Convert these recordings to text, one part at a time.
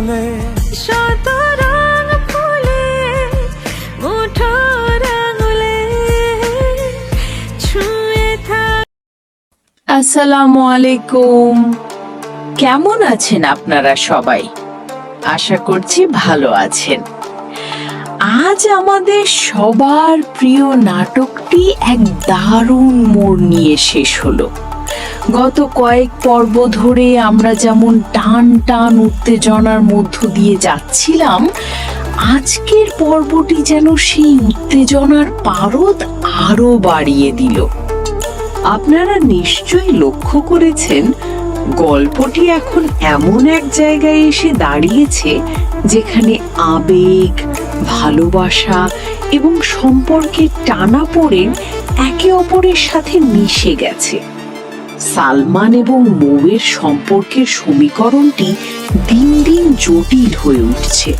আঙুলে শত রং ফুলে মুঠোর আঙুলে ছুঁয়ে থাক। আসসালামু আলাইকুম। কেমন আছেন আপনারা সবাই? আশা করছি ভালো আছেন। আজ আমাদের সবার প্রিয় নাটকটি এক দারুণ মোড় নিয়ে শেষ হলো। গত কয়েক পর্ব ধরে আমরা যেমন টান টান উত্তেজনার মধ্য দিয়ে যাচ্ছিলাম, আজকের পর্বটি যেন সেই উত্তেজনার পারদ আরো বাড়িয়ে দিল। আপনারা নিশ্চয়ই লক্ষ্য করেছেন, গল্পটি এখন এমন এক জায়গায় এসে দাঁড়িয়েছে যেখানে আবেগ, ভালোবাসা এবং সম্পর্কের টানাপোড়েন একে অপরের সাথে মিশে গেছে। সালমান এবং মৌয়ের সম্পর্কের সমীকরণটি দিন দিন জটিল হয়ে উঠছে।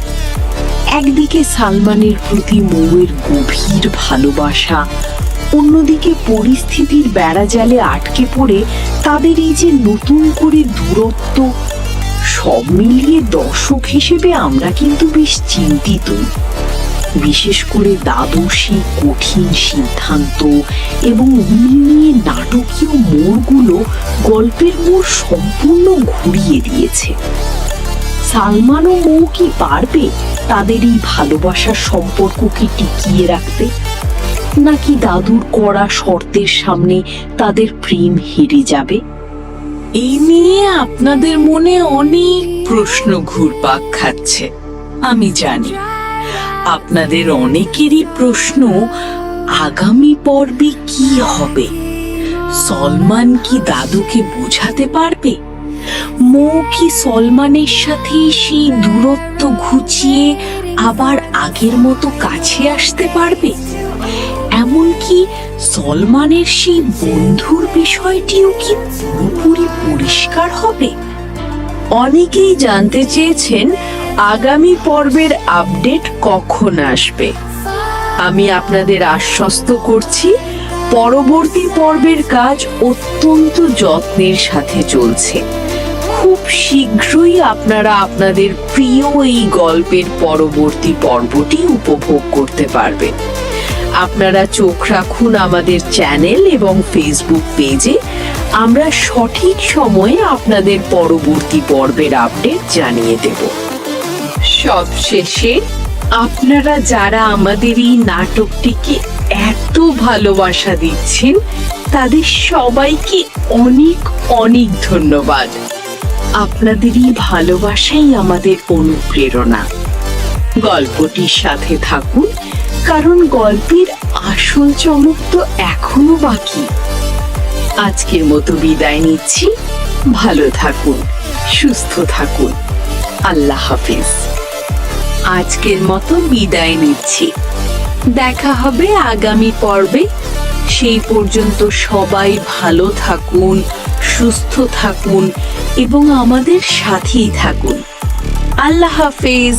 একদিকে সালমানের প্রতি মৌয়ের গভীর ভালোবাসা, অন্যদিকে পরিস্থিতির বেড়াজালে আটকে পড়ে তাদের এই যে নতুন করে দূরত্ব, সব মিলিয়ে দর্শক হিসেবে আমরা কিন্তু বেশ চিন্তিত। বিশেষ করে দাদুর সেই কঠিন সিদ্ধান্ত এবং উইল নিয়ে নাটকীয় মোড়গুলো গল্পের মোড় সম্পূর্ণ ঘুরিয়ে দিয়েছে। সালমান ও মৌ কি পারবে তাদের এই ভালোবাসার সম্পর্ককে টিকিয়ে রাখতে, নাকি দাদুর কড়া শর্তের সামনে তাদের প্রেম হেরে যাবে? এই নিয়ে আপনাদের মনে অনেক প্রশ্ন ঘুরপাক খাচ্ছে, আমি জানি। আপনাদের অনেকেরই প্রশ্ন, আগামী পর্বে কি হবে? সলমান কি দাদুকে বোঝাতে পারবে? মৌ কি সলমানের সাথে সেই দূরত্ব ঘুচিয়ে আবার আগের মতো কাছে আসতে পারবে? এমনকি সলমানের সেই বন্ধুর বিষয়টিও কি পুরোপুরি পরিষ্কার হবে? অনেকেই জানতে চেয়েছেন আগামী পর্বের আপডেট কখন আসবে। আমি আপনাদের আশ্বস্ত করছি, পরবর্তী পর্বের কাজ অত্যন্ত যত্নের সাথে চলছে। খুব শীঘ্রই আপনারা আপনাদের প্রিয় এই গল্পের পরবর্তী পর্বটি উপভোগ করতে পারবেন। আপনারা চোখ রাখুন আমাদের চ্যানেল এবং ফেসবুক পেজে। আমরা সঠিক সময়ে আপনাদের পরবর্তী পর্বের আপডেট জানিয়ে দেব। সবশেষে, আপনারা যারা আমাদের এই নাটকটিকে এত ভালোবাসা দিচ্ছেন, তাদের সবাইকে অনেক অনেক ধন্যবাদ। আপনাদের এই ভালোবাসাই আমাদের অনুপ্রেরণা। গল্পটির সাথে থাকুন, কারণ গল্পের আসল চমক তো এখনো বাকি। আজকের মতো বিদায় নিচ্ছি। ভালো থাকুন, সুস্থ থাকুন। আল্লাহ হাফেজ। আজকের মতো বিদায় নিচ্ছি। দেখা হবে আগামী পর্বে। সেই পর্যন্ত সবাই ভালো থাকুন, সুস্থ থাকুন এবং আমাদের সাথেই থাকুন। আল্লাহ হাফেজ।